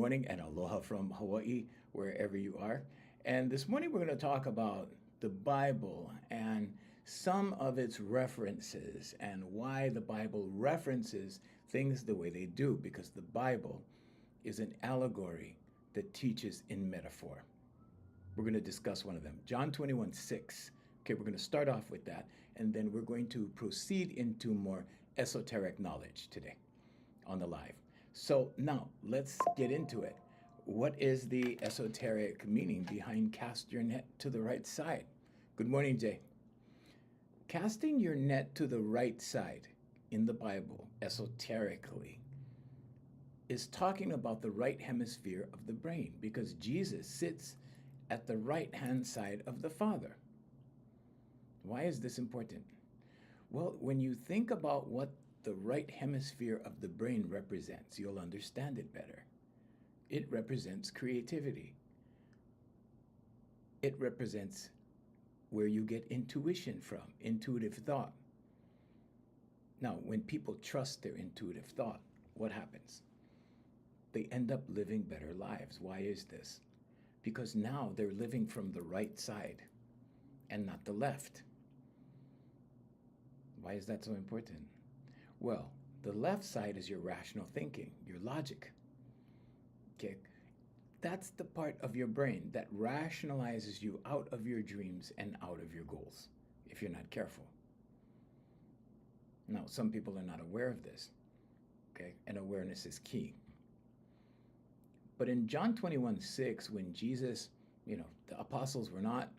morning and aloha from Hawaii, wherever you are. And this morning we're going to talk about the Bible and some of its references and why the Bible references things the way they do, because the Bible is an allegory that teaches in metaphor. We're going to discuss one of them, John 21:6. Okay, we're going to start off with that, and then we're going to proceed into more esoteric knowledge today on the live. So now let's get into it. What is the esoteric meaning behind cast your net to the right side? Good morning, Jay. Casting your net to the right side in the Bible, esoterically, is talking about the right hemisphere of the brain, because Jesus sits at the right-hand side of the Father. Why is this important? Well, when you think about what the right hemisphere of the brain represents, you'll understand it better. It represents creativity. It represents where you get intuition from, intuitive thought. Now, when people trust their intuitive thought, what happens? They end up living better lives. Why is this? Because now they're living from the right side and not the left. Why is that so important? Well, the left side is your rational thinking, your logic. Okay? That's the part of your brain that rationalizes you out of your dreams and out of your goals, if you're not careful. Now, some people are not aware of this, okay? And awareness is key. But in John 21:6, when Jesus, the apostles were not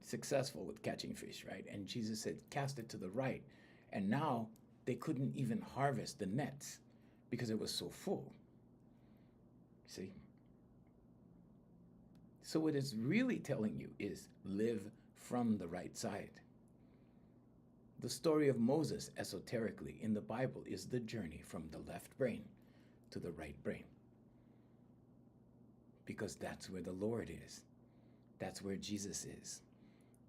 successful with catching fish, right? And Jesus said, cast it to the right. And now they couldn't even harvest the nets because it was so full. See? So what it's really telling you is live from the right side. The story of Moses, esoterically, in the Bible is the journey from the left brain to the right brain. Because that's where the Lord is. That's where Jesus is.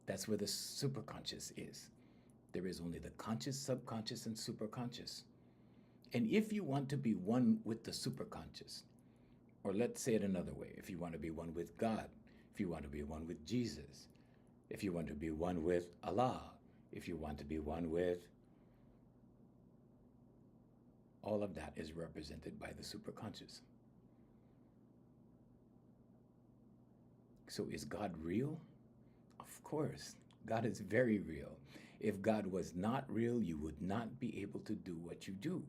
That's where the superconscious is. There is only the conscious, subconscious, and superconscious. And if you want to be one with the superconscious, or let's say it another way, if you want to be one with God, if you want to be one with Jesus, if you want to be one with Allah, if you want to be one with, all of that is represented by the superconscious. So is God real? Of course, God is very real. If God was not real, you would not be able to do what you do.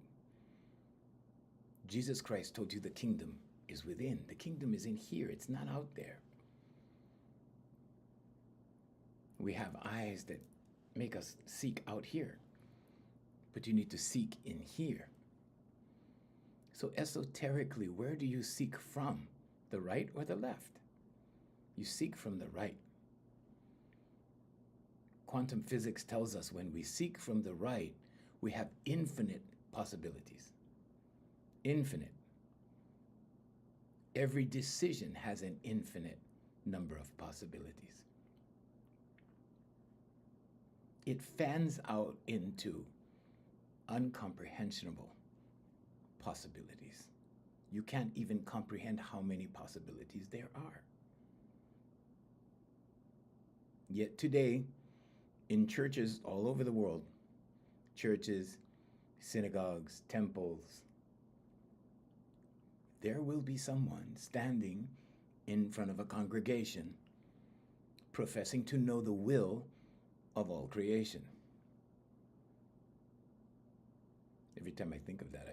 Jesus Christ told you the kingdom is within. The kingdom is in here. It's not out there. We have eyes that make us seek out here, but you need to seek in here. So esoterically, where do you seek from? The right or the left? You seek from the right. Quantum physics tells us when we seek from the right, we have infinite possibilities. Infinite. Every decision has an infinite number of possibilities. It fans out into incomprehensible possibilities. You can't even comprehend how many possibilities there are. Yet today, in churches all over the world, churches, synagogues, temples, there will be someone standing in front of a congregation professing to know the will of all creation. Every time I think of that,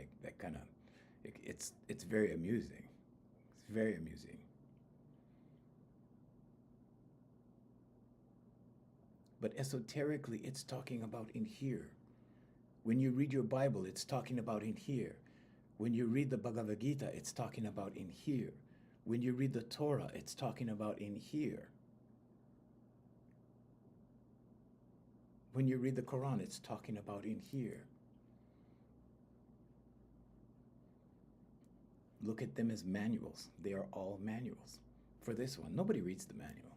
it's very amusing. It's very amusing. But esoterically, it's talking about in here. When you read your Bible, it's talking about in here. When you read the Bhagavad Gita, it's talking about in here. When you read the Torah, it's talking about in here. When you read the Quran, it's talking about in here. Look at them as manuals. They are all manuals. For this one, nobody reads the manual.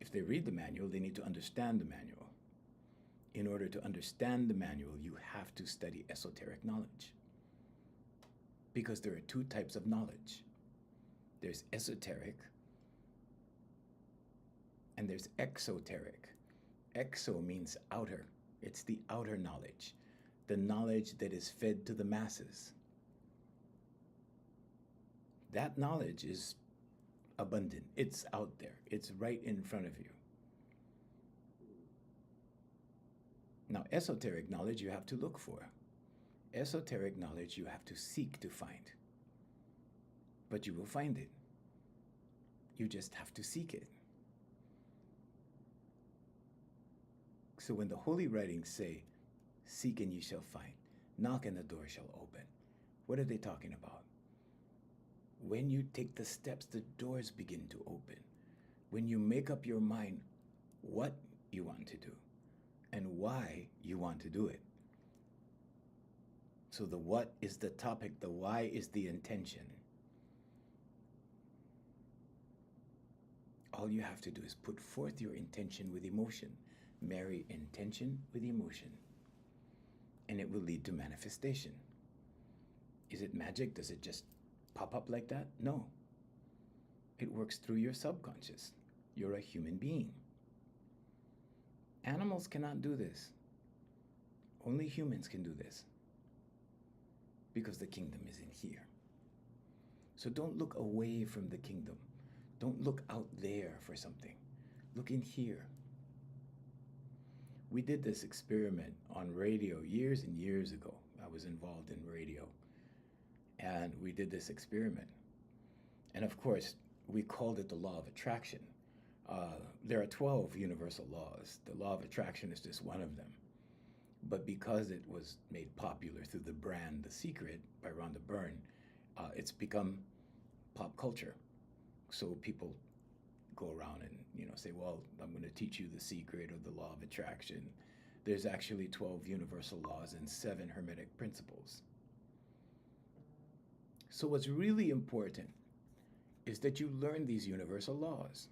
If they read the manual, they need to understand the manual. In order to understand the manual, you have to study esoteric knowledge. because there are two types of knowledge. There's esoteric and there's exoteric. Exo means outer. It's the outer knowledge, the knowledge that is fed to the masses. That knowledge is abundant. It's out there. It's right in front of you. Now, esoteric knowledge you have to look for. Esoteric knowledge you have to seek to find. But you will find it. You just have to seek it. So when the holy writings say, seek and you shall find, knock and the door shall open, what are they talking about? When you take the steps, the doors begin to open. When you make up your mind what you want to do and why you want to do it. So the what is the topic, the why is the intention. All you have to do is put forth your intention with emotion. Marry intention with emotion, and it will lead to manifestation. Is it magic? Does it just pop up like that? No. It works through your subconscious. You're a human being. Animals cannot do this. Only humans can do this, because the kingdom is in here. So don't look away from the kingdom. Don't look out there for something. Look in here. We did this experiment on radio years and years ago. I was involved in radio. And we did this experiment. And of course, we called it the law of attraction. There are 12 universal laws. The law of attraction is just one of them. But because it was made popular through the brand The Secret by Rhonda Byrne, it's become pop culture. So people go around and say, well, I'm going to teach you the secret or the law of attraction. There's actually 12 universal laws and 7 hermetic principles. So what's really important is that you learn these universal laws.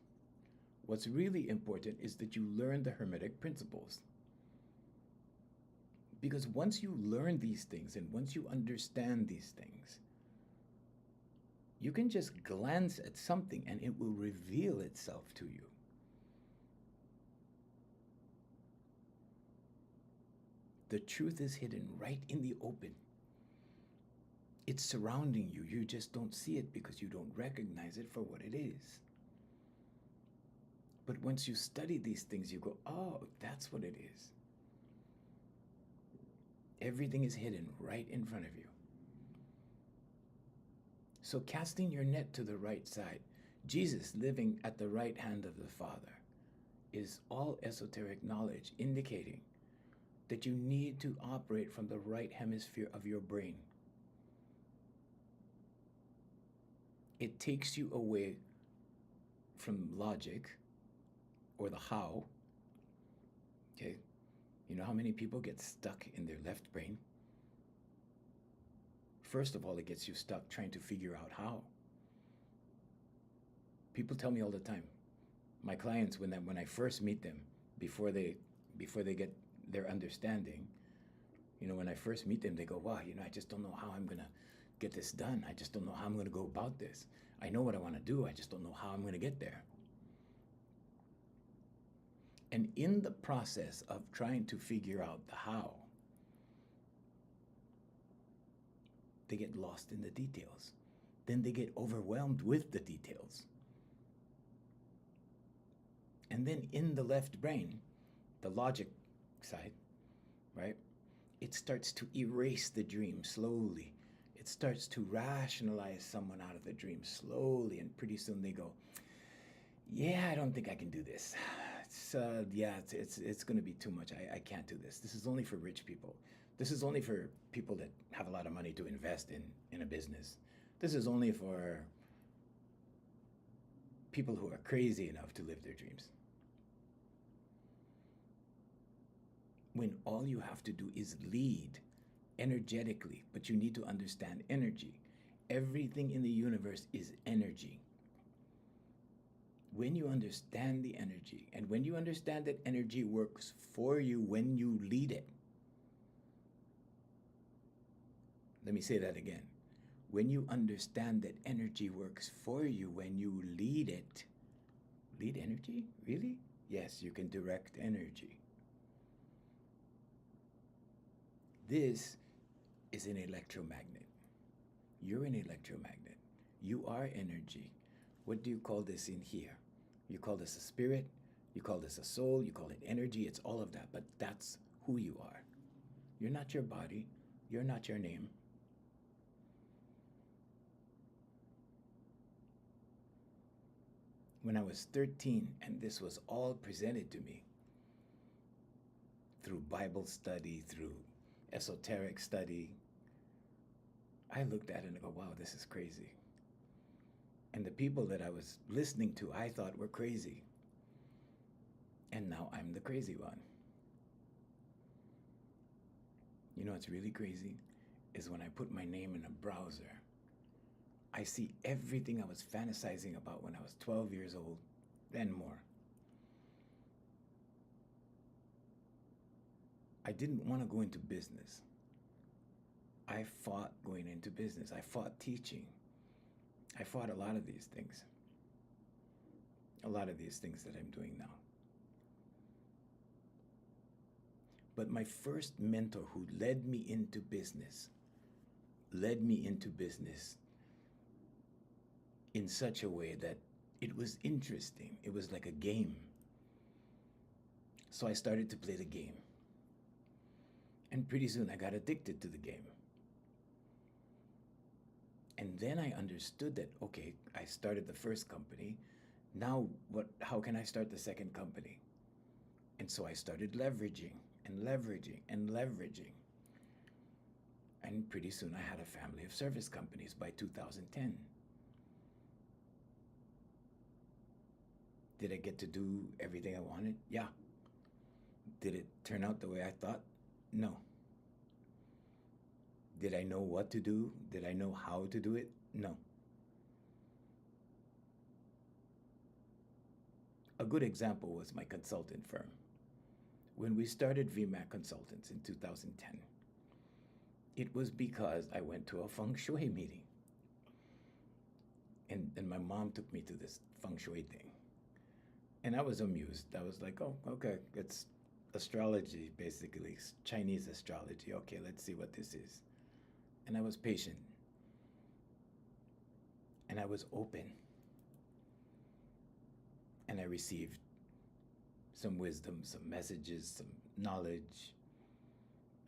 What's really important is that you learn the hermetic principles. Because once you learn these things and once you understand these things, you can just glance at something and it will reveal itself to you. The truth is hidden right in the open. It's surrounding you. You just don't see it because you don't recognize it for what it is. But once you study these things, you go, oh, that's what it is. Everything is hidden right in front of you. So casting your net to the right side, Jesus living at the right hand of the Father, is all esoteric knowledge indicating that you need to operate from the right hemisphere of your brain. It takes you away from logic or the how. Okay? You know how many people get stuck in their left brain? First of all, it gets you stuck trying to figure out how. People tell me all the time, my clients, when I first meet them, before they get their understanding, when I first meet them, they go, wow, I just don't know how I'm going to get this done. I just don't know how I'm going to go about this. I know what I want to do. I just don't know how I'm going to get there. And in the process of trying to figure out the how, they get lost in the details. Then they get overwhelmed with the details. And then in the left brain, the logic side, right? It starts to erase the dream slowly. It starts to rationalize someone out of the dream slowly, and pretty soon they go, yeah, I don't think I can do this. It's going to be too much. I can't do this. This is only for rich people. This is only for people that have a lot of money to invest in a business. This is only for people who are crazy enough to live their dreams. When all you have to do is lead energetically, but you need to understand energy. Everything in the universe is energy. When you understand the energy, and when you understand that energy works for you when you lead it. Let me say that again. When you understand that energy works for you when you lead it. Lead energy? Really? Yes, you can direct energy. This is an electromagnet. You're an electromagnet. You are energy. What do you call this in here? You call this a spirit, you call this a soul, you call it energy, it's all of that, but that's who you are. You're not your body, you're not your name. When I was 13, and this was all presented to me through Bible study, through esoteric study, I looked at it and I go, wow, this is crazy. And the people that I was listening to, I thought were crazy. And now I'm the crazy one. You know what's really crazy? Is when I put my name in a browser, I see everything I was fantasizing about when I was 12 years old, then more. I didn't want to go into business. I fought going into business. I fought teaching. I fought a lot of these things. A lot of these things that I'm doing now. But my first mentor who led me into business in such a way that it was interesting. It was like a game. So I started to play the game. And pretty soon I got addicted to the game. And then I understood that, okay, I started the first company. Now how can I start the second company? And so I started leveraging and leveraging and leveraging. And pretty soon I had a family of service companies by 2010. Did I get to do everything I wanted? Yeah. Did it turn out the way I thought? No. Did I know what to do? Did I know how to do it? No. A good example was my consultant firm. When we started VMAC Consultants in 2010, it was because I went to a feng shui meeting. And my mom took me to this feng shui thing. And I was amused. I was like, oh, okay, it's astrology, basically, Chinese astrology. Okay, let's see what this is. And I was patient. And I was open. And I received some wisdom, some messages, some knowledge.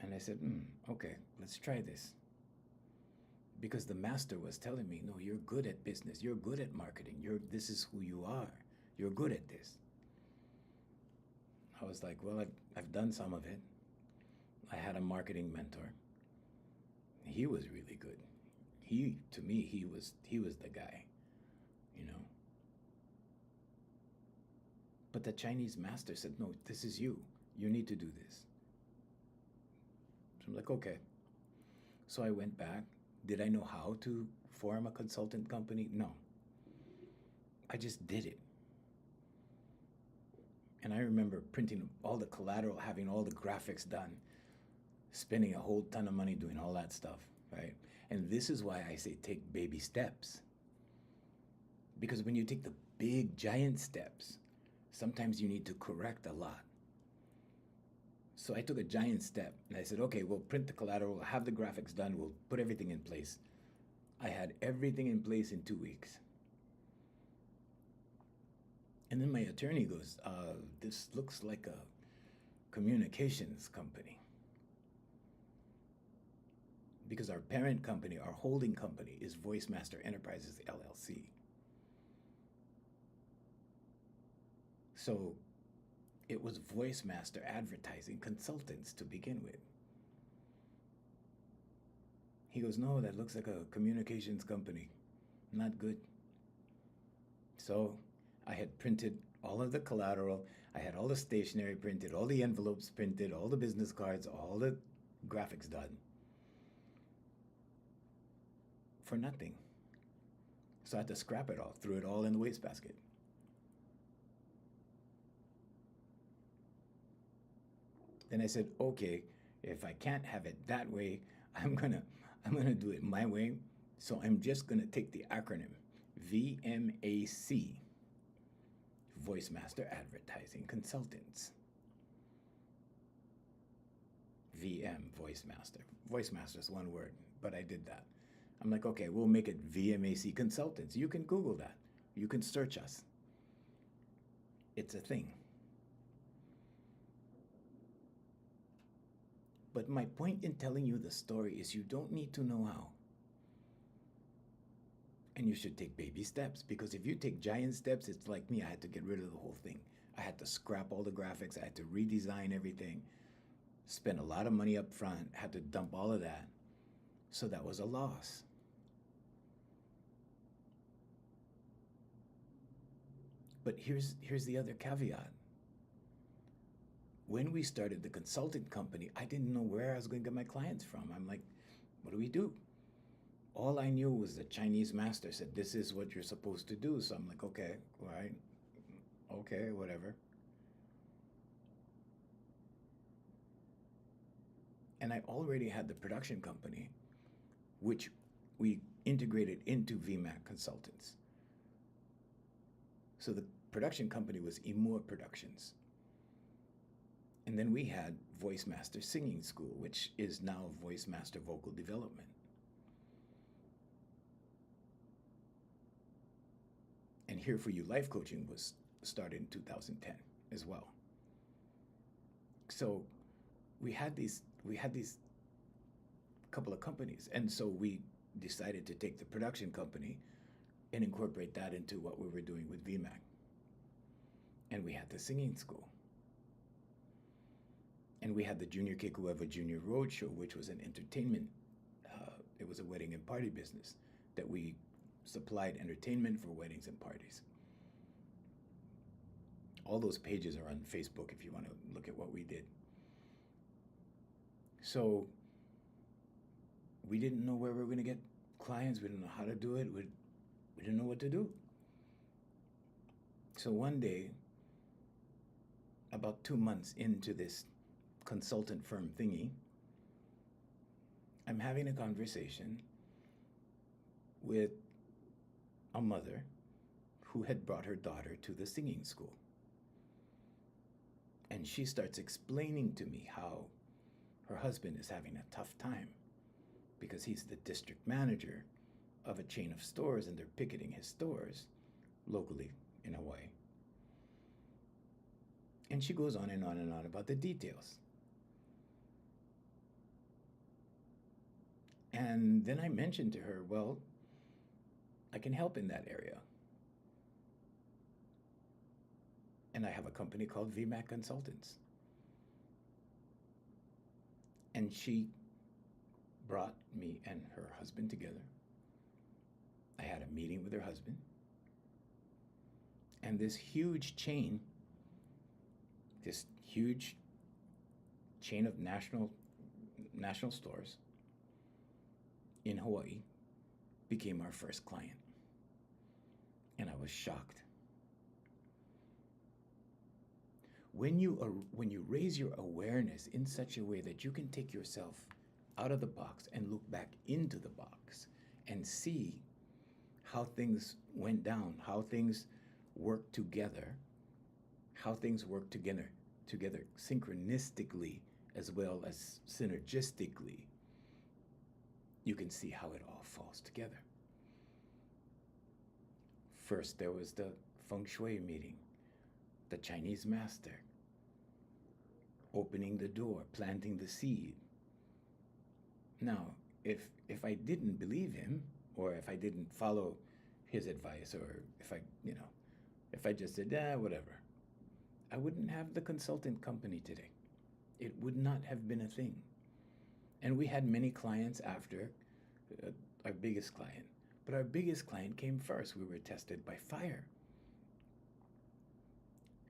And I said, okay, let's try this. Because the master was telling me, no, you're good at business. You're good at marketing. This is who you are. You're good at this. I was like, well, I've done some of it. I had a marketing mentor. He was really good. To me, he was the guy, you know. But the Chinese master said, no, this is you. You need to do this. So I'm like, okay. So I went back. Did I know how to form a consultant company? No. I just did it. And I remember printing all the collateral, having all the graphics done, spending a whole ton of money doing all that stuff, right? And this is why I say take baby steps. Because when you take the big, giant steps, sometimes you need to correct a lot. So I took a giant step and I said, okay, we'll print the collateral, we'll have the graphics done, we'll put everything in place. I had everything in place in 2 weeks. And then my attorney goes, this looks like a communications company. Because our parent company, our holding company, is Voicemaster Enterprises, LLC. So it was Voicemaster Advertising Consultants to begin with. He goes, no, that looks like a communications company. Not good. So I had printed all of the collateral. I had all the stationery printed, all the envelopes printed, all the business cards, all the graphics done. For nothing. So I had to scrap it all, threw it all in the wastebasket. Then I said, okay, if I can't have it that way, I'm gonna do it my way. So I'm just going to take the acronym VMAC, Voicemaster Advertising Consultants. VM, Voicemaster. Voicemaster is one word, but I did that. I'm like, okay, we'll make it VMAC Consultants. You can Google that. You can search us. It's a thing. But my point in telling you the story is you don't need to know how. And you should take baby steps, because if you take giant steps, it's like me. I had to get rid of the whole thing. I had to scrap all the graphics. I had to redesign everything, spend a lot of money up front, had to dump all of that. So that was a loss. But here's the other caveat. When we started the consulting company, I didn't know where I was going to get my clients from. I'm like, what do we do? All I knew was the Chinese master said, this is what you're supposed to do. So I'm like, okay, all right, okay, whatever. And I already had the production company, which we integrated into VMAC Consultants. So the production company was Emor Productions. And then we had Voicemaster Singing School, which is now Voicemaster Vocal Development. And Here For You Life Coaching was started in 2010 as well. So we had these couple of companies, and so we decided to take the production company and incorporate that into what we were doing with VMAC. And we had the singing school. And we had the Junior Kekuewa Jr. Roadshow, which was an entertainment, it was a wedding and party business that we supplied entertainment for weddings and parties. All those pages are on Facebook if you want to look at what we did. So we didn't know where we were going to get clients. We didn't know how to do it. We didn't know what to do. So one day, about 2 months into this consultant firm thingy, I'm having a conversation with a mother who had brought her daughter to the singing school. And she starts explaining to me how her husband is having a tough time because he's the district manager of a chain of stores, and they're picketing his stores locally in Hawaii. And she goes on and on and on about the details. And then I mentioned to her, well, I can help in that area. And I have a company called VMAC Consultants. And she brought me and her husband together. I had a meeting with her husband. And this huge chain of national stores in Hawaii became our first client. And I was shocked. When you raise your awareness in such a way that you can take yourself out of the box and look back into the box and see how things went down, how things work together synchronistically as well as synergistically, you can see how it all falls together. First, there was the feng shui meeting, the Chinese master opening the door, planting the seed. Now, if I didn't believe him, or if I didn't follow his advice, or if I just said, whatever, I wouldn't have the consultant company today. It would not have been a thing. And we had many clients after our biggest client. But our biggest client came first. We were tested by fire.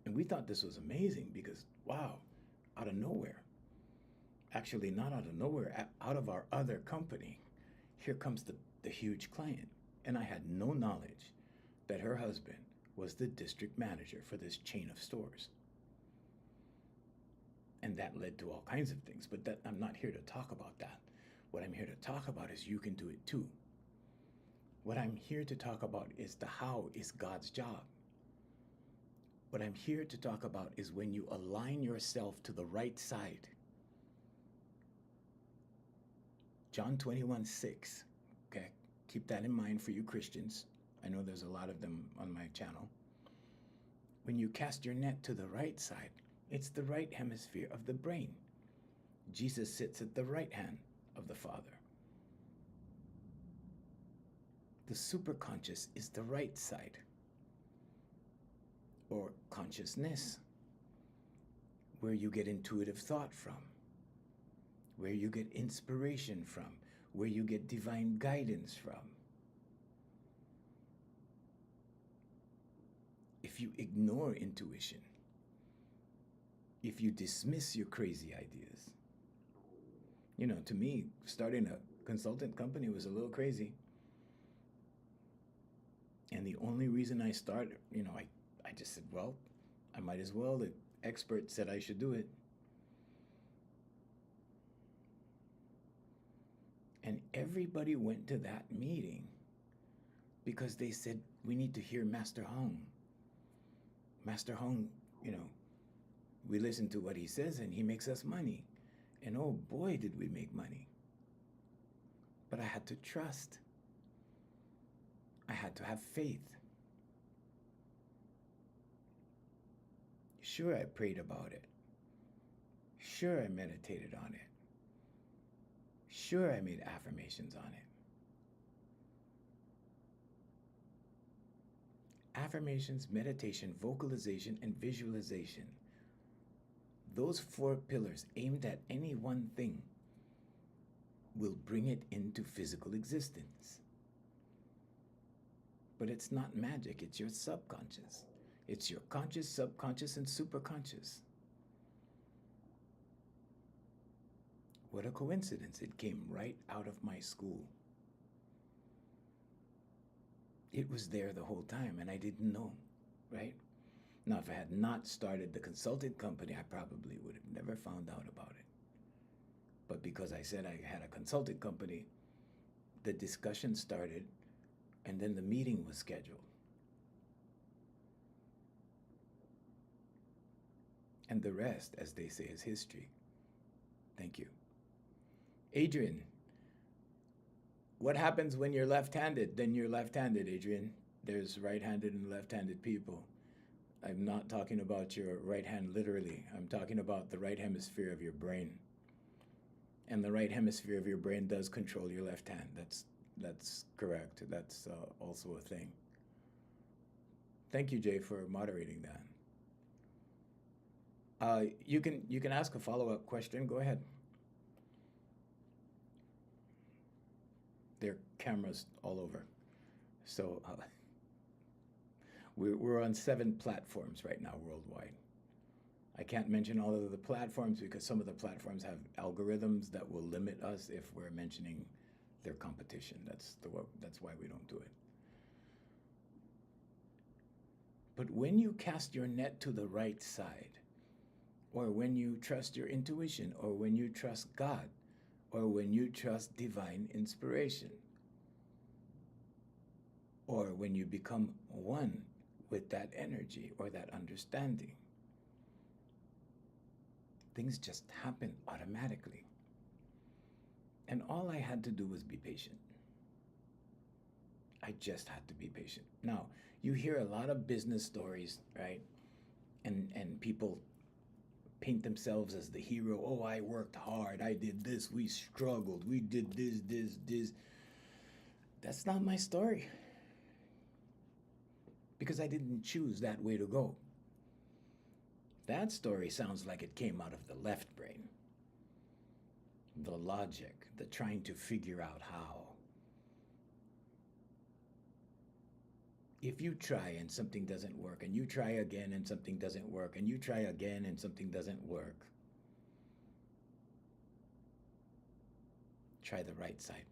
And we thought this was amazing because, wow, out of nowhere, actually not out of nowhere, out of our other company, here comes the huge client. And I had no knowledge that her husband was the district manager for this chain of stores. And that led to all kinds of things, but I'm not here to talk about that. What I'm here to talk about is you can do it too. What I'm here to talk about is the how is God's job. What I'm here to talk about is when you align yourself to the right side. John 21:6. Okay, keep that in mind for you Christians. I know there's a lot of them on my channel. When you cast your net to the right side, it's the right hemisphere of the brain. Jesus sits at the right hand of the Father. The superconscious is the right side, or consciousness, where you get intuitive thought from, where you get inspiration from, where you get divine guidance from. If you ignore intuition, if you dismiss your crazy ideas, you know, to me, starting a consultant company was a little crazy. And the only reason I started, you know, I just said, well, I might as well. The expert said I should do it. And everybody went to that meeting because they said, we need to hear Master Hung. Master Hung, you know, we listen to what he says and he makes us money. And oh boy, did we make money. But I had to trust. I had to have faith. Sure, I prayed about it. Sure, I meditated on it. Sure, I made affirmations on it. Affirmations, meditation, vocalization, and visualization. Those 4 pillars aimed at any one thing will bring it into physical existence. But it's not magic, it's your subconscious. It's your conscious, subconscious, and superconscious. What a coincidence, it came right out of my school. It was there the whole time and I didn't know, right? Now, if I had not started the consulting company, I probably would have never found out about it. But because I said I had a consulting company, the discussion started and then the meeting was scheduled. And the rest, as they say, is history. Thank you. Adrian, what happens when you're left-handed? Then you're left-handed, Adrian. There's right-handed and left-handed people. I'm not talking about your right hand literally. I'm talking about the right hemisphere of your brain. And the right hemisphere of your brain does control your left hand. That's correct. That's also a thing. Thank you, Jay, for moderating that. You can ask a follow-up question. Go ahead. There are cameras all over. So we're on 7 platforms right now worldwide. I can't mention all of the platforms because some of the platforms have algorithms that will limit us if we're mentioning their competition. That's why we don't do it. But when you cast your net to the right side, or when you trust your intuition, or when you trust God, or when you trust divine inspiration, or when you become one with that energy or that understanding, things just happen automatically. And all I had to do was be patient. I just had to be patient. Now, you hear a lot of business stories, right? And people paint themselves as the hero. Oh, I worked hard. I did this. We struggled. We did this. That's not my story. Because I didn't choose that way to go. That story sounds like it came out of the left brain. The logic, the trying to figure out how. If you try and something doesn't work, and you try again and something doesn't work, and you try again and something doesn't work, try the right side.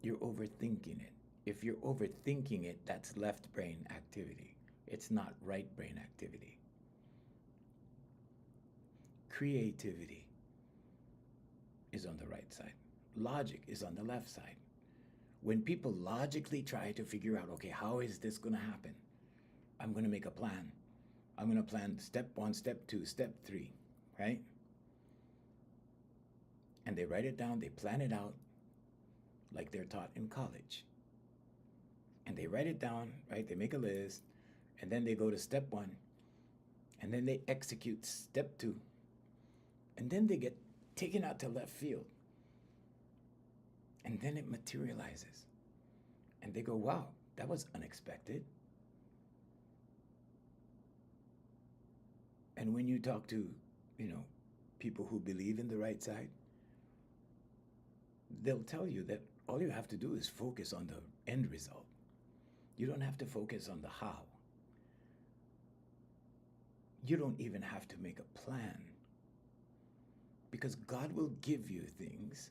You're overthinking it. If you're overthinking it, that's left brain activity. It's not right brain activity. Creativity is on the right side. Logic is on the left side. When people logically try to figure out, okay, how is this going to happen? I'm going to make a plan. I'm going to plan step 1, step 2, step 3, right? And they write it down, they plan it out like they're taught in college. And they write it down, right? They make a list, and then they go to step 1, and then they execute step 2, and then they get taken out to left field. And then it materializes. And they go, wow, that was unexpected. And when you talk to, people who believe in the right side, they'll tell you that all you have to do is focus on the end result. You don't have to focus on the how. You don't even have to make a plan, because God will give you things,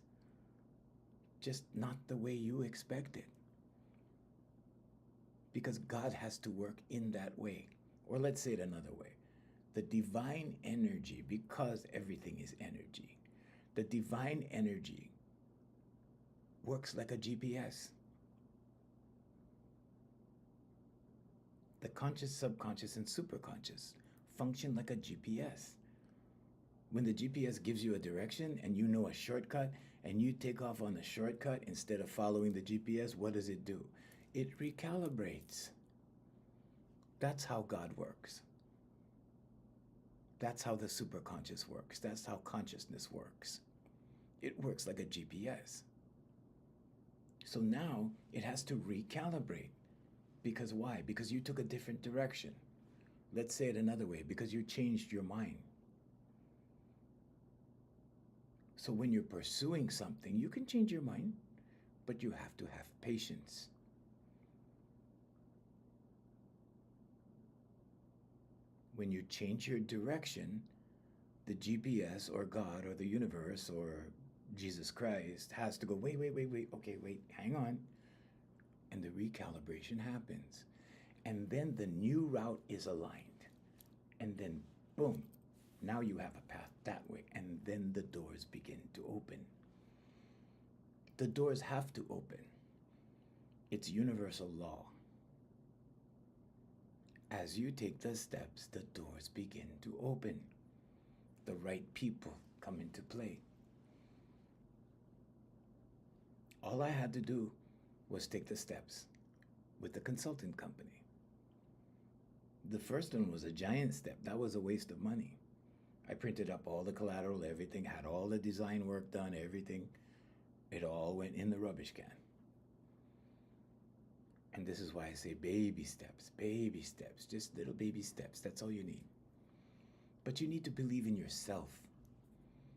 just not the way you expect it. Because God has to work in that way. Or let's say it another way. The divine energy, because everything is energy, the divine energy works like a GPS. The conscious, subconscious, and superconscious function like a GPS. When the GPS gives you a direction and you know a shortcut and you take off on the shortcut instead of following the GPS, what does it do? It recalibrates. That's how God works. That's how the superconscious works. That's how consciousness works. It works like a GPS. So now it has to recalibrate. Because why? Because you took a different direction. Let's say it another way, because you changed your mind. So when you're pursuing something, you can change your mind, but you have to have patience. When you change your direction, the GPS or God or the universe or Jesus Christ has to go, wait, okay, wait, hang on. And the recalibration happens. And then the new route is aligned. And then, boom, now you have a path that way. And then the doors begin to open. The doors have to open. It's universal law. As you take the steps, the doors begin to open. The right people come into play. All I had to do was take the steps with the consultant company. The first one was a giant step. That was a waste of money. I printed up all the collateral, everything, had all the design work done, everything. It all went in the rubbish can. And this is why I say baby steps, just little baby steps. That's all you need. But you need to believe in yourself.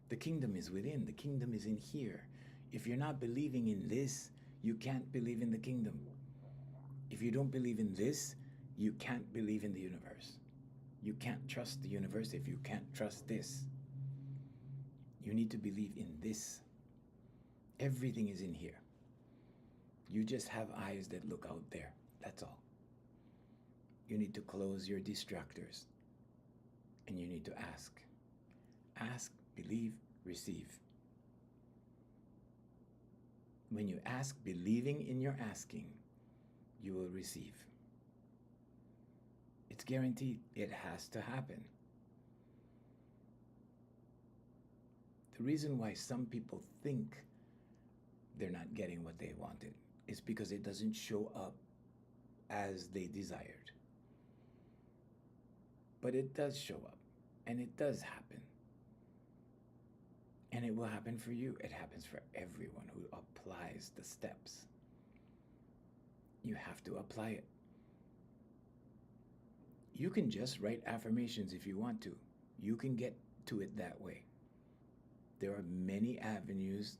The kingdom is within. The kingdom is in here. If you're not believing in this, you can't believe in the kingdom. If you don't believe in this, you can't believe in the universe. You can't trust the universe if you can't trust this. You need to believe in this. Everything is in here. You just have eyes that look out there. That's all. You need to close your distractors. And you need to ask. Ask, believe, receive. When you ask, believing in your asking, you will receive. It's guaranteed. It has to happen. The reason why some people think they're not getting what they wanted is because it doesn't show up as they desired. But it does show up, and it does happen. And it will happen for you. It happens for everyone who applies the steps. You have to apply it. You can just write affirmations if you want to. You can get to it that way. There are many avenues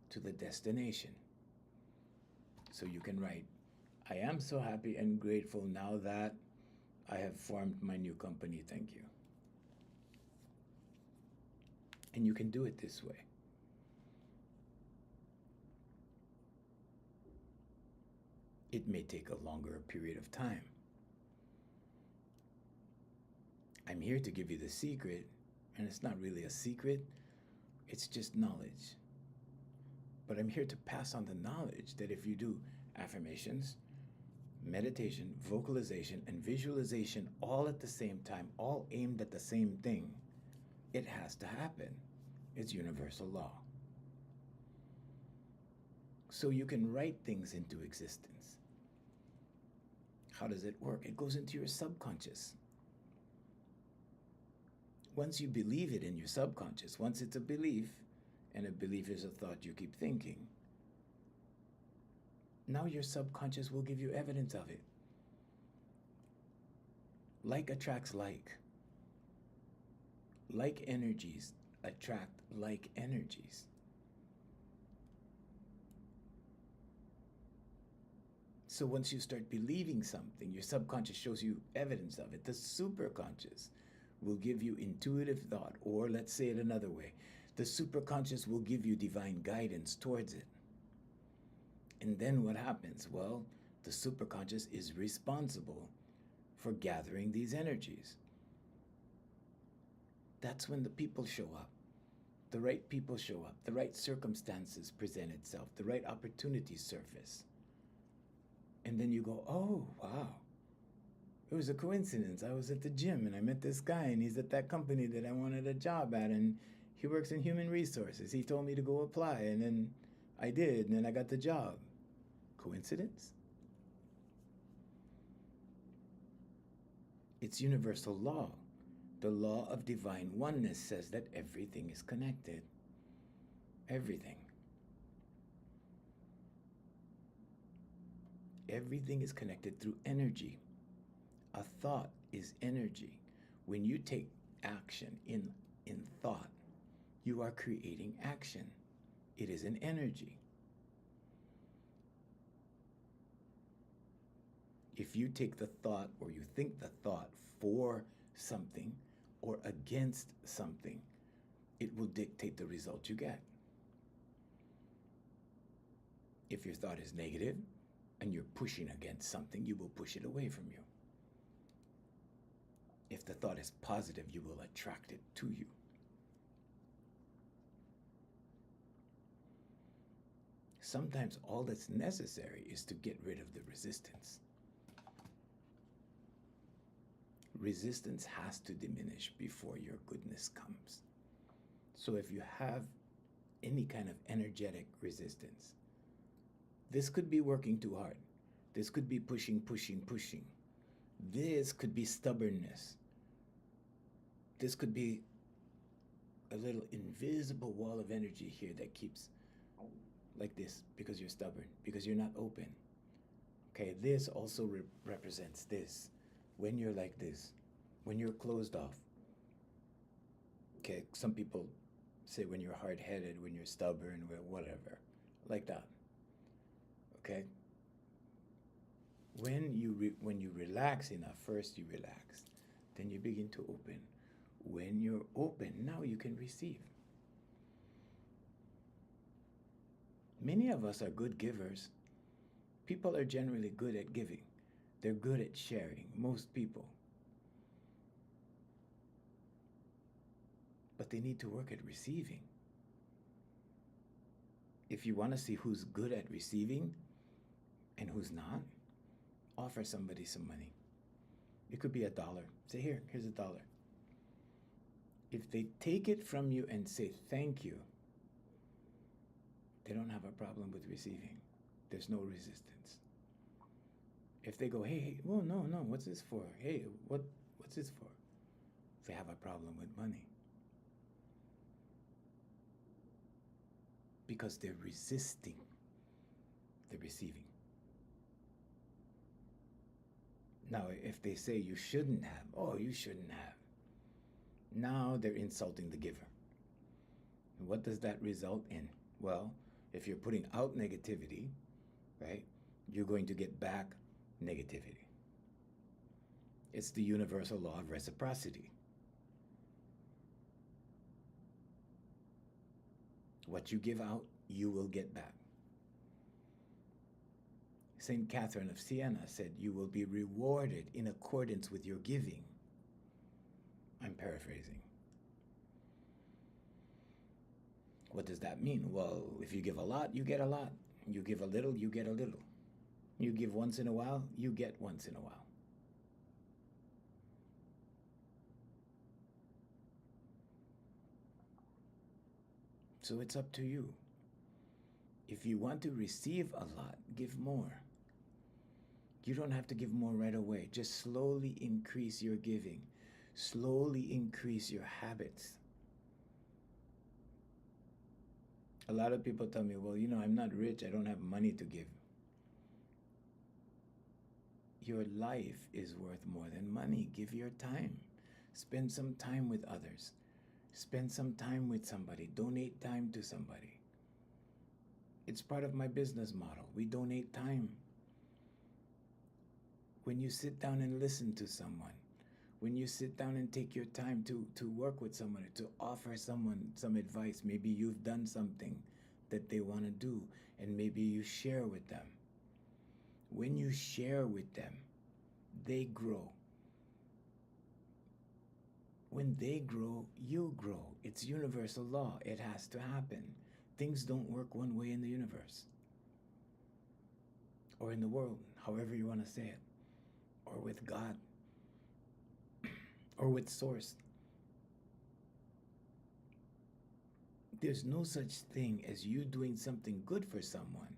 to the destination. So you can write, I am so happy and grateful now that I have formed my new company. Thank you. And you can do it this way. It may take a longer period of time. I'm here to give you the secret, and it's not really a secret, it's just knowledge. But I'm here to pass on the knowledge that if you do affirmations, meditation, vocalization, and visualization all at the same time, all aimed at the same thing, it has to happen. It's universal law. So you can write things into existence. How does it work? It goes into your subconscious. Once you believe it in your subconscious, once it's a belief, and a belief is a thought you keep thinking, now your subconscious will give you evidence of it. Like attracts like. Like energies attract like energies. So once you start believing something, your subconscious shows you evidence of it. The superconscious will give you intuitive thought, or let's say it another way, the superconscious will give you divine guidance towards it. And then what happens? Well, the superconscious is responsible for gathering these energies. That's when the people show up. The right people show up. The right circumstances present itself. The right opportunities surface. And then you go, oh, wow. It was a coincidence. I was at the gym and I met this guy and he's at that company that I wanted a job at and he works in human resources. He told me to go apply and then I did and then I got the job. Coincidence? It's universal law. The law of divine oneness says that everything is connected. Everything. Everything is connected through energy. A thought is energy. When you take action in thought, you are creating action. It is an energy. If you take the thought or you think the thought for something or against something, it will dictate the result you get. If your thought is negative and you're pushing against something, you will push it away from you. If the thought is positive, you will attract it to you. Sometimes all that's necessary is to get rid of the resistance. Resistance has to diminish before your goodness comes. So if you have any kind of energetic resistance, this could be working too hard. This could be pushing. This could be stubbornness. This could be a little invisible wall of energy here that keeps like this because you're stubborn, because you're not open. Okay, this also represents this. When you're like this, when you're closed off. Okay, some people say when you're hard-headed, when you're stubborn, whatever, like that. Okay? When you relax enough, first you relax, then you begin to open. When you're open, now you can receive. Many of us are good givers. People are generally good at giving. They're good at sharing, most people. But they need to work at receiving. If you want to see who's good at receiving and who's not, offer somebody some money. It could be $1. Say, here's $1. If they take it from you and say thank you, they don't have a problem with receiving. There's no resistance. If they go, hey, well, no, what's this for? Hey, what's this for? They have a problem with money. Because they're resisting the receiving. Now, if they say you shouldn't have, oh, you shouldn't have, now they're insulting the giver. And what does that result in? Well, if you're putting out negativity, right, you're going to get back negativity. It's the universal law of reciprocity. What you give out, you will get back. Saint Catherine of Siena said, you will be rewarded in accordance with your giving. I'm paraphrasing. What does that mean? Well, if you give a lot, you get a lot. You give a little, you get a little. You give once in a while, you get once in a while. So it's up to you. If you want to receive a lot, give more. You don't have to give more right away. Just slowly increase your giving. Slowly increase your habits. A lot of people tell me, well, I'm not rich. I don't have money to give. Your life is worth more than money. Give your time. Spend some time with others. Spend some time with somebody. Donate time to somebody. It's part of my business model. We donate time. When you sit down and listen to someone, when you sit down and take your time to work with someone, to offer someone some advice, maybe you've done something that they want to do, and maybe you share with them. When you share with them, they grow. When they grow, you grow. It's universal law. It has to happen. Things don't work one way in the universe or in the world, however you want to say it, or with God or with Source. There's no such thing as you doing something good for someone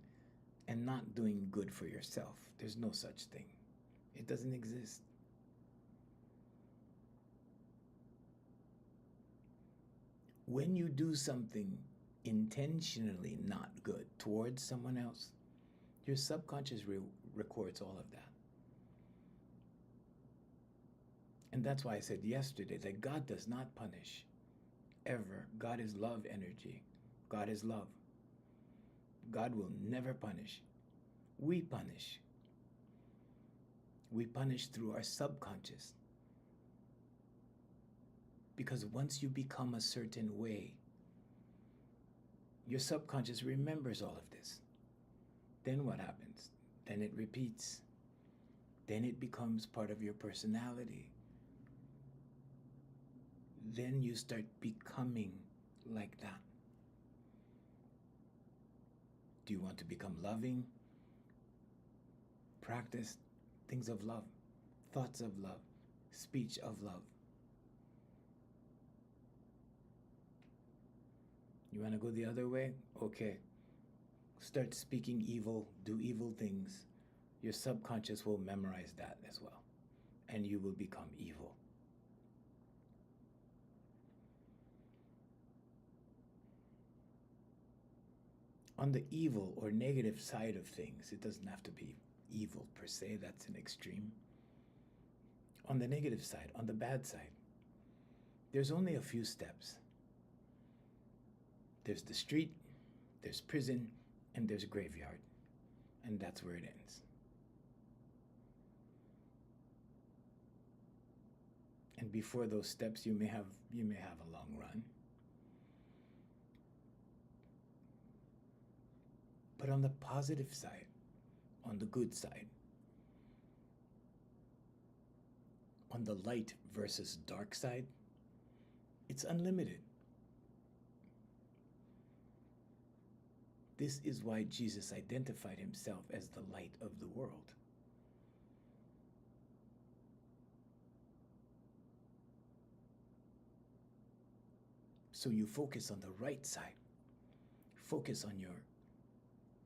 and not doing good for yourself. There's no such thing. It doesn't exist. When you do something intentionally not good towards someone else, your subconscious records all of that. And that's why I said yesterday that God does not punish, ever. God is love energy. God is love. God will never punish. We punish. We punish through our subconscious. Because once you become a certain way, your subconscious remembers all of this. Then what happens? Then it repeats. Then it becomes part of your personality. Then you start becoming like that. Do you want to become loving? Practice things of love, thoughts of love, speech of love. You want to go the other way? Okay. Start speaking evil, do evil things. Your subconscious will memorize that as well, and you will become evil. On the evil or negative side of things, it doesn't have to be evil per se, that's an extreme. On the negative side, on the bad side, there's only a few steps. There's the street, there's prison, and there's graveyard. And that's where it ends. And before those steps, you may have a long run. But on the positive side, on the good side, on the light versus dark side, it's unlimited. This is why Jesus identified himself as the light of the world. So you focus on the right side. Focus on your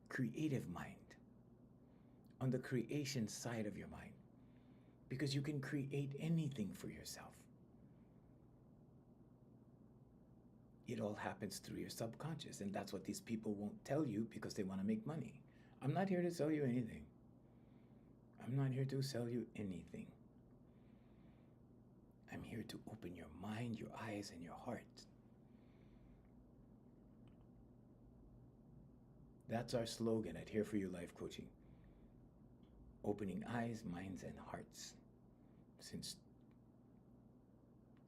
creative mind, on the creation side of your mind, because you can create anything for yourself. It all happens through your subconscious, and that's what these people won't tell you because they want to make money. I'm not here to sell you anything. I'm not here to sell you anything. I'm here to open your mind, your eyes, and your heart. That's our slogan at Here For You Life Coaching. Opening eyes, minds, and hearts since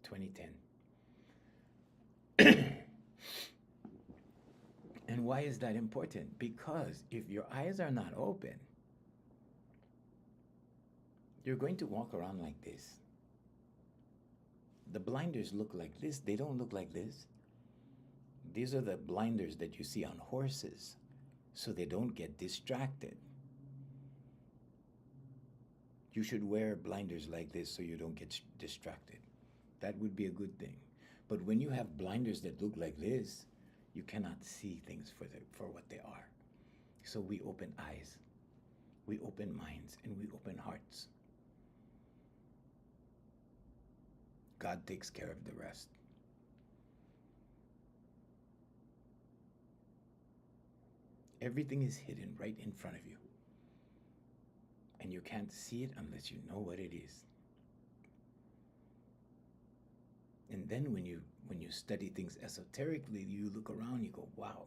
2010. And why is that important? Because if your eyes are not open, you're going to walk around like this. The blinders look like this. They don't look like this. These are the blinders that you see on horses so they don't get distracted. You should wear blinders like this so you don't get distracted. That would be a good thing. But when you have blinders that look like this, you cannot see things for what they are. So we open eyes, we open minds, and we open hearts. God takes care of the rest. Everything is hidden right in front of you. And you can't see it unless you know what it is. And then when you study things esoterically, you look around, you go, wow,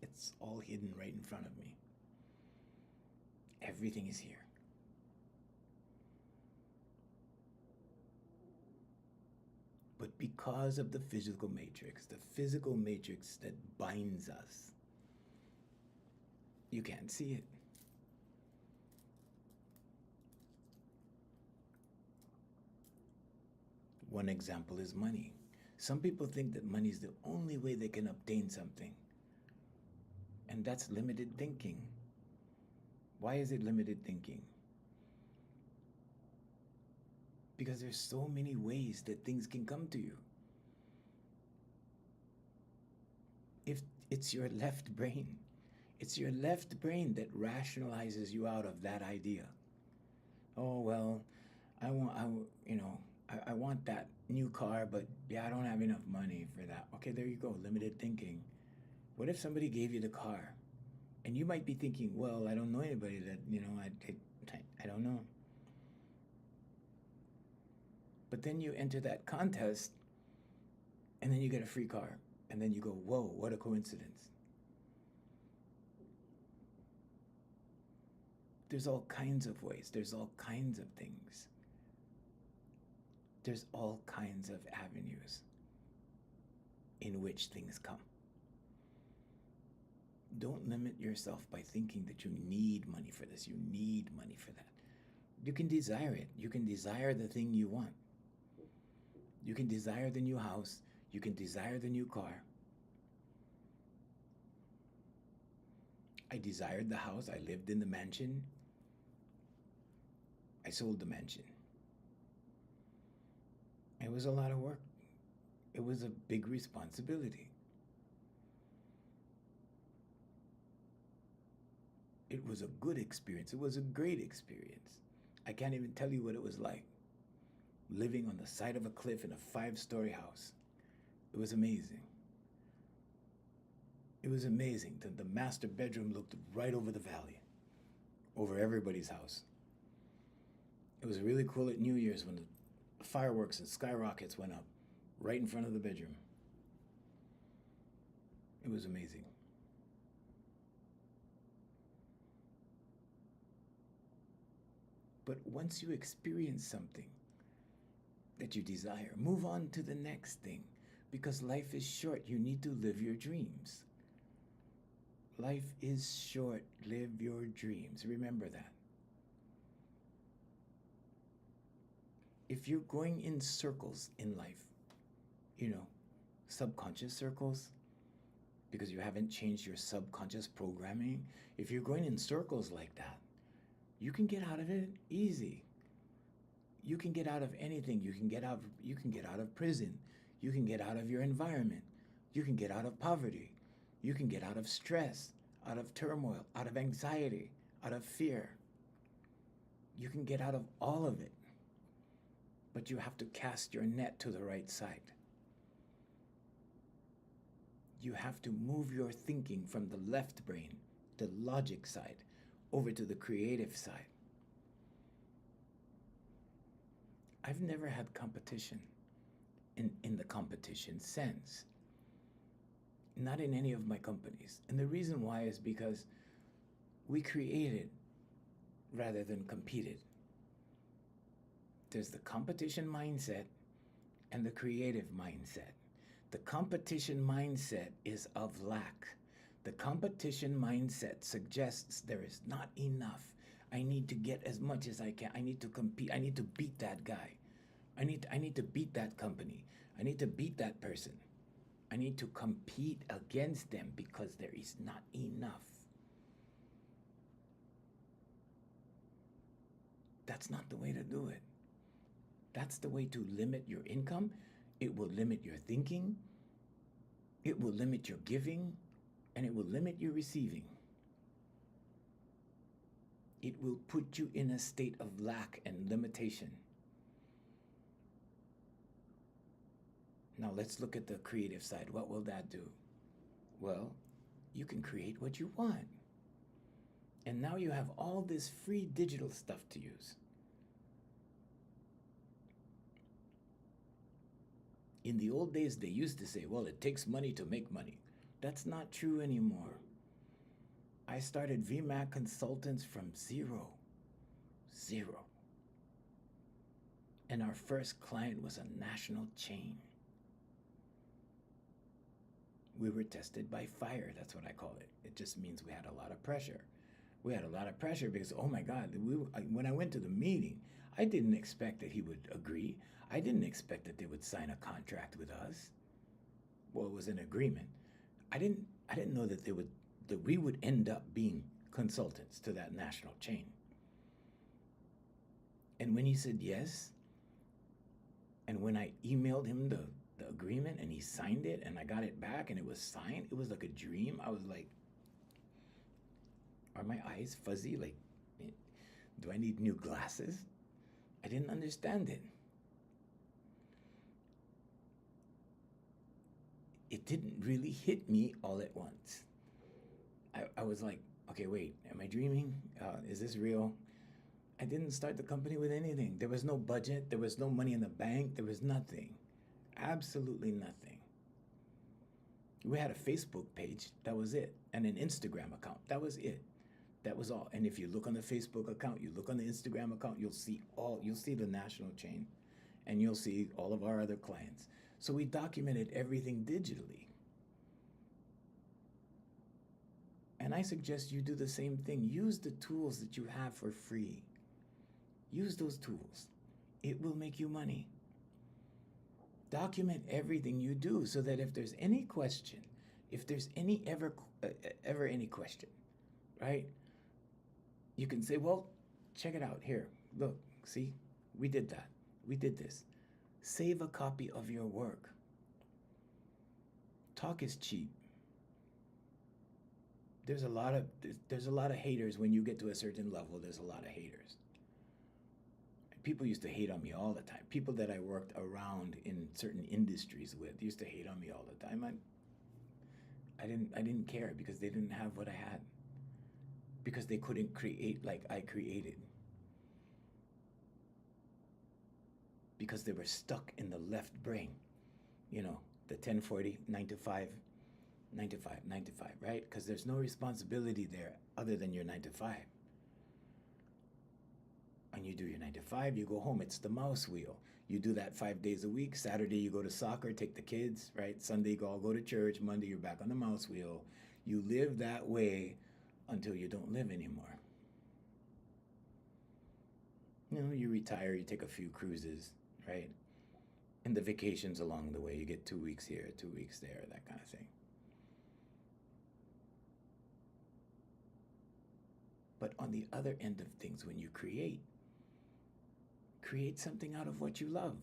it's all hidden right in front of me. Everything is here. But because of the physical matrix that binds us, you can't see it. One example is money. Some people think that money is the only way they can obtain something. And that's limited thinking. Why is it limited thinking? Because there's so many ways that things can come to you. If it's your left brain, it's your left brain that rationalizes you out of that idea. Oh, well, I want that new car, but yeah, I don't have enough money for that. Okay, there you go, limited thinking. What if somebody gave you the car? And you might be thinking, well, I don't know anybody that, I don't know. But then you enter that contest, and then you get a free car. And then you go, whoa, what a coincidence. There's all kinds of ways. There's all kinds of things. There's all kinds of avenues in which things come. Don't limit yourself by thinking that you need money for this, you need money for that. You can desire it. You can desire the thing you want. You can desire the new house. You can desire the new car. I desired the house. I lived in the mansion. I sold the mansion. It was a lot of work. It was a big responsibility. It was a good experience. It was a great experience. I can't even tell you what it was like. Living on the side of a cliff in a 5-story house. It was amazing. It was amazing. The master bedroom looked right over the valley, over everybody's house. It was really cool at New Year's when the fireworks and skyrockets went up right in front of the bedroom. It was amazing. But once you experience something that you desire, move on to the next thing, because life is short. You need to live your dreams. Life is short. Live your dreams. Remember that. If you're going in circles in life, subconscious circles, because you haven't changed your subconscious programming, if you're going in circles like that, you can get out of it easy. You can get out of anything. You can get out of prison. You can get out of your environment. You can get out of poverty. You can get out of stress, out of turmoil, out of anxiety, out of fear. You can get out of all of it. But you have to cast your net to the right side. You have to move your thinking from the left brain, the logic side, over to the creative side. I've never had competition in the competition sense. Not in any of my companies. And the reason why is because we created rather than competed. There's the competition mindset and the creative mindset. The competition mindset is of lack. The competition mindset suggests there is not enough. I need to get as much as I can. I need to compete. I need to beat that guy. I need to beat that company. I need to beat that person. I need to compete against them because there is not enough. That's not the way to do it. That's the way to limit your income. It will limit your thinking. It will limit your giving. And it will limit your receiving. It will put you in a state of lack and limitation. Now let's look at the creative side. What will that do? Well, you can create what you want. And now you have all this free digital stuff to use. In the old days, they used to say, well, it takes money to make money. That's not true anymore. I started VMAC Consultants from zero. And our first client was a national chain. We were tested by fire, that's what I call it. It just means we had a lot of pressure. We had a lot of pressure because, oh my God, when I went to the meeting, I didn't expect that he would agree. I didn't expect that they would sign a contract with us. Well, it was an agreement. I didn't know that we would end up being consultants to that national chain. And when he said yes, and when I emailed him the agreement and he signed it and I got it back and it was signed, it was like a dream. I was like, are my eyes fuzzy? Like, do I need new glasses? I didn't understand it. It didn't really hit me all at once. I was like, okay, wait, am I dreaming? Is this real? I didn't start the company with anything. There was no budget. There was no money in the bank. There was nothing. Absolutely nothing. We had a Facebook page. That was it. And an Instagram account. That was it. That was all. And if you look on the Facebook account, you look on the Instagram account, you'll see the national chain and you'll see all of our other clients. So we documented everything digitally. And I suggest you do the same thing. Use the tools that you have for free. Use those tools. It will make you money. Document everything you do so that if there's any question, if there's ever any question, right? You can say, well, check it out here. Look, see, we did that. We did this. Save a copy of your work. Talk is cheap. There's a lot of haters. When you get to a certain level, there's a lot of haters. People used to hate on me all the time. People that I worked around in certain industries with used to hate on me all the time. I didn't care because they didn't have what I had. Because they couldn't create like I created. Because they were stuck in the left brain. You know, the 10-40, 9 to 5, 9 to 5, 9 to 5, right? Because there's no responsibility there other than your 9 to 5. When you do your 9 to 5, you go home. It's the mouse wheel. You do that 5 days a week. Saturday, you go to soccer, take the kids, right? Sunday, you go to church. Monday, you're back on the mouse wheel. You live that way until you don't live anymore. You know, you retire, you take a few cruises, right? And the vacations along the way, you get 2 weeks here, 2 weeks there, that kind of thing. But on the other end of things, when you create something out of what you love.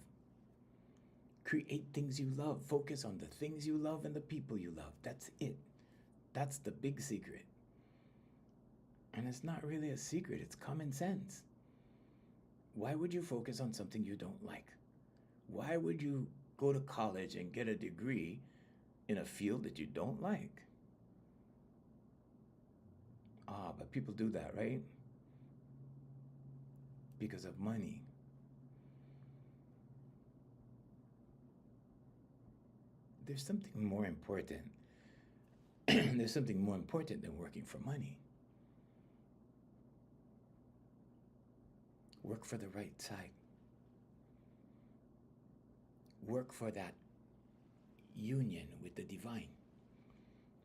Create things you love. Focus on the things you love and the people you love. That's it. That's the big secret. And it's not really a secret, it's common sense. Why would you focus on something you don't like? Why would you go to college and get a degree in a field that you don't like? But people do that, right? Because of money. There's something more important. There's something more important than working for money. Work for the right side. Work for that union with the divine.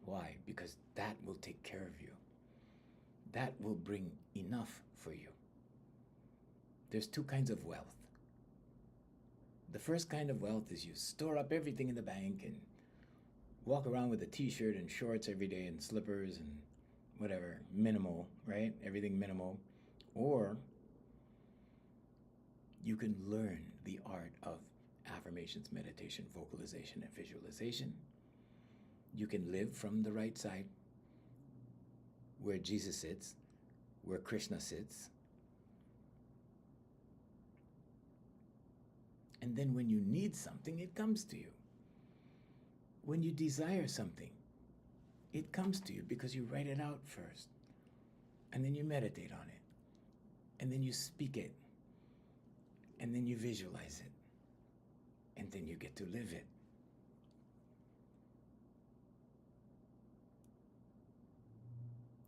Why? Because that will take care of you. That will bring enough for you. There's two kinds of wealth. The first kind of wealth is you store up everything in the bank and walk around with a t-shirt and shorts every day and slippers and whatever, minimal, right? Everything minimal. Or you can learn the art of affirmations, meditation, vocalization, and visualization. You can live from the right side, where Jesus sits, where Krishna sits. And then when you need something, it comes to you. When you desire something, it comes to you because you write it out first. And then you meditate on it. And then you speak it. And then you visualize it. And then you get to live it.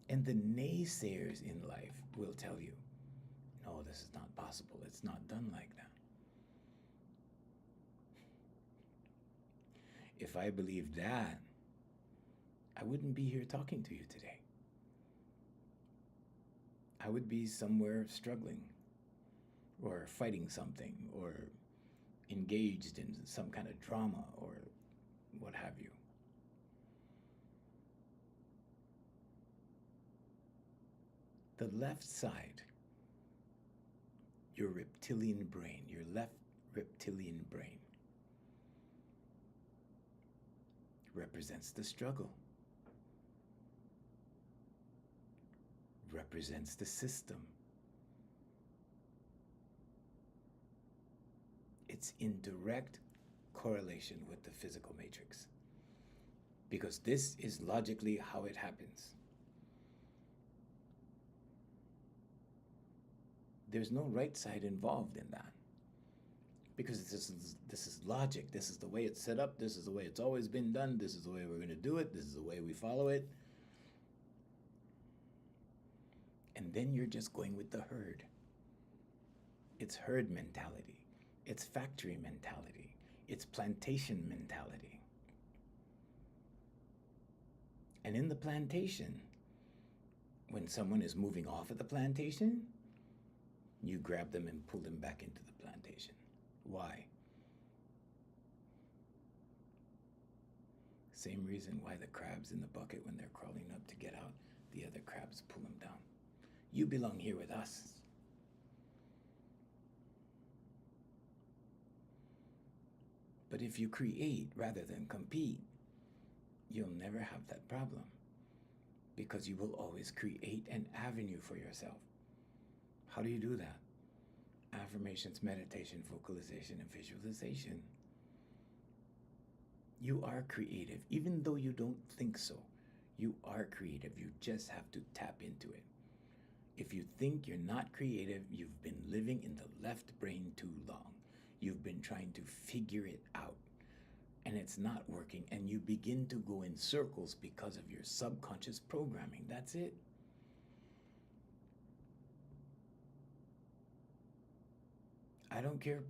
And the naysayers in life will tell you, no, this is not possible. It's not done like that. If I believed that, I wouldn't be here talking to you today. I would be somewhere struggling or fighting something or engaged in some kind of drama or what have you. The left side, your reptilian brain, your left reptilian brain, represents the struggle, represents the system. It's in direct correlation with the physical matrix, because this is logically how it happens. There's no right side involved in that, because this is logic. This is the way it's set up. This is the way it's always been done. This is the way we're going to do it. This is the way we follow it. And then you're just going with the herd. It's herd mentality. It's factory mentality. It's plantation mentality. And in the plantation, when someone is moving off of the plantation, you grab them and pull them back into the plantation. Why? Same reason why the crabs in the bucket, when they're crawling up to get out, the other crabs pull them down. You belong here with us. But if you create rather than compete, you'll never have that problem, because you will always create an avenue for yourself. How do you do that? Affirmations, meditation, vocalization, and visualization. You are creative, even though you don't think so. You are creative. You just have to tap into it. If you think you're not creative, you've been living in the left brain too long. You've been trying to figure it out, and it's not working, and you begin to go in circles because of your subconscious programming. That's it. I don't care,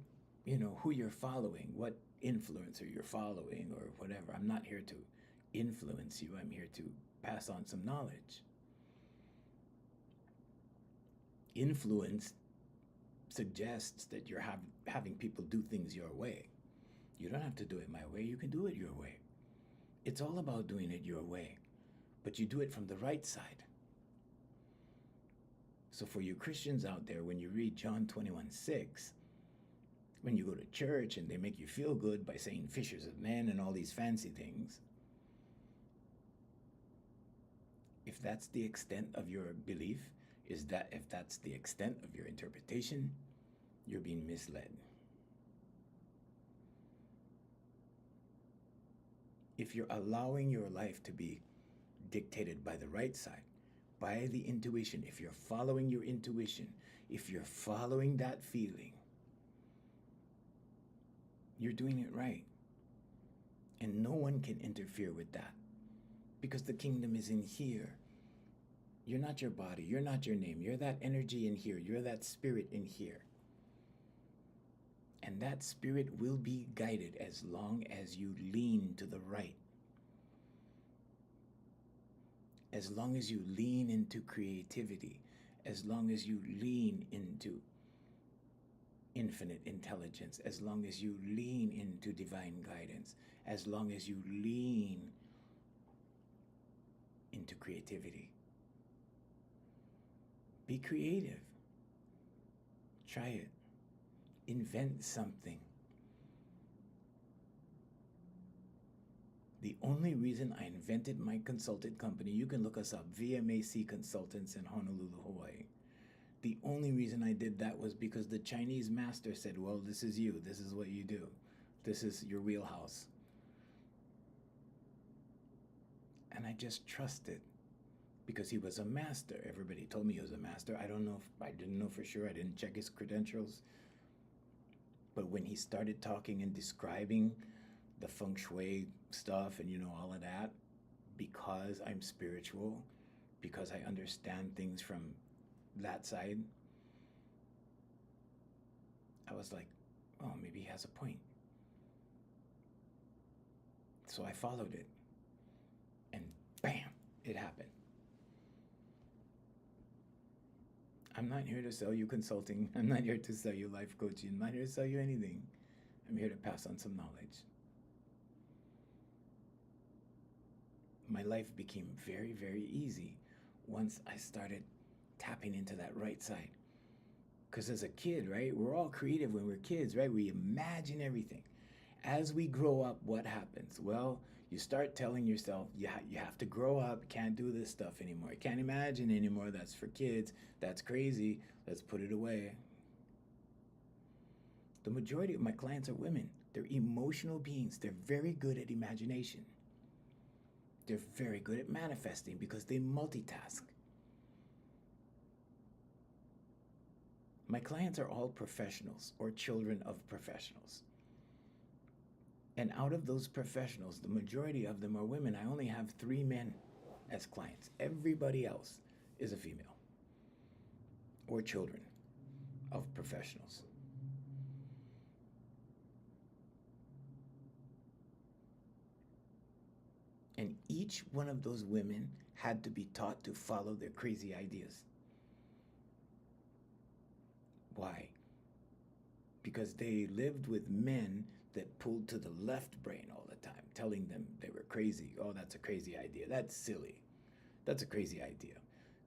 who you're following, what influencer you're following or whatever. I'm not here to influence you. I'm here to pass on some knowledge. Influence suggests that you're having people do things your way. You don't have to do it my way. You can do it your way. It's all about doing it your way, but you do it from the right side. So for you Christians out there, when you read John 21:6, when you go to church and they make you feel good by saying fishers of men and all these fancy things, if that's the extent of your belief, if that's the extent of your interpretation, you're being misled. If you're allowing your life to be dictated by the right side, by the intuition, if you're following your intuition, if you're following that feeling, you're doing it right. And no one can interfere with that, because the kingdom is in here. You're not your body. You're not your name. You're that energy in here. You're that spirit in here. And that spirit will be guided as long as you lean to the right. As long as you lean into creativity, as long as you lean into infinite intelligence, as long as you lean into divine guidance, as long as you lean into creativity. Be creative. Try it. Invent something. The only reason I invented my consultant company, you can look us up, VMAC Consultants in Honolulu, Hawaii. The only reason I did that was because the Chinese master said, well, this is you. This is what you do. This is your wheelhouse. And I just trusted because he was a master. Everybody told me he was a master. I don't know if I didn't know for sure. I didn't check his credentials. But when he started talking and describing the feng shui stuff and all of that, because I'm spiritual, because I understand things from that side, I was like, oh, maybe he has a point. So I followed it, and bam, it happened. I'm not here to sell you consulting. I'm not here to sell you life coaching. I'm not here to sell you anything. I'm here to pass on some knowledge. My life became very, very easy once I started tapping into that right side. Because as a kid, right, we're all creative when we're kids, right? We imagine everything. As we grow up, what happens? Well, you start telling yourself, you have to grow up, can't do this stuff anymore. Can't imagine anymore, that's for kids, that's crazy, let's put it away. The majority of my clients are women. They're emotional beings. They're very good at imagination. They're very good at manifesting because they multitask. My clients are all professionals or children of professionals. And out of those professionals, the majority of them are women. I only have 3 men as clients. Everybody else is a female or children of professionals. And each one of those women had to be taught to follow their crazy ideas. Why? Because they lived with men that pulled to the left brain all the time, telling them they were crazy. Oh, that's a crazy idea. That's silly. That's a crazy idea.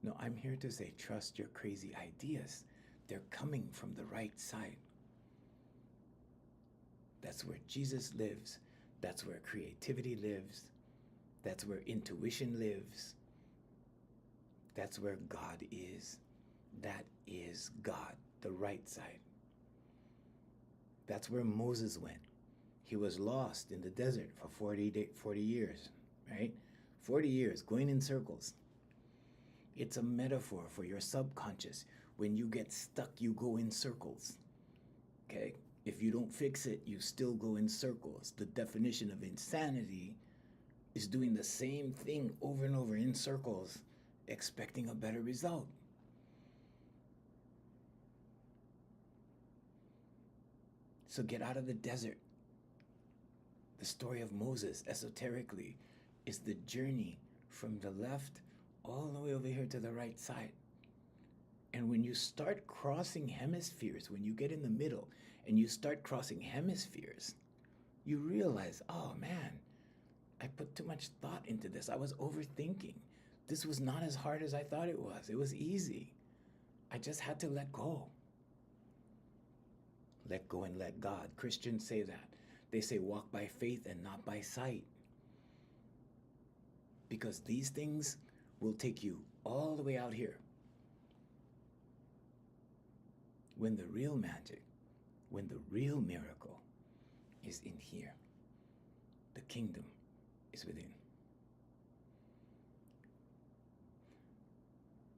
No, I'm here to say, trust your crazy ideas. They're coming from the right side. That's where Jesus lives. That's where creativity lives. That's where intuition lives. That's where God is. That is God, the right side. That's where Moses went. He was lost in the desert for 40 years, right? 40 years, going in circles. It's a metaphor for your subconscious. When you get stuck, you go in circles, okay? If you don't fix it, you still go in circles. The definition of insanity is doing the same thing over and over in circles, expecting a better result. So get out of the desert. The story of Moses, esoterically, is the journey from the left all the way over here to the right side. And when you start crossing hemispheres, when you get in the middle and you start crossing hemispheres, you realize, oh man, I put too much thought into this. I was overthinking. This was not as hard as I thought it was. It was easy. I just had to let go. Let go and let God. Christians say that. They say walk by faith and not by sight. Because these things will take you all the way out here. When the real magic, when the real miracle is in here. The kingdom is within.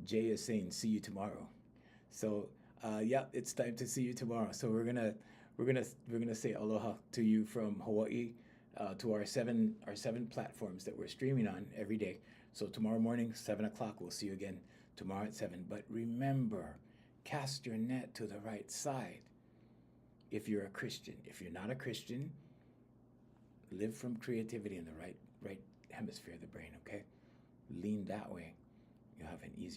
Jay is saying, see you tomorrow. So yeah, it's time to see you tomorrow. So we're gonna say aloha to you from Hawaii, to our seven platforms that we're streaming on every day. So tomorrow morning, 7 o'clock, we'll see you again tomorrow at 7. But remember, cast your net to the right side. If you're a Christian, if you're not a Christian, live from creativity in the right hemisphere of the brain. Okay, lean that way. You'll have an easier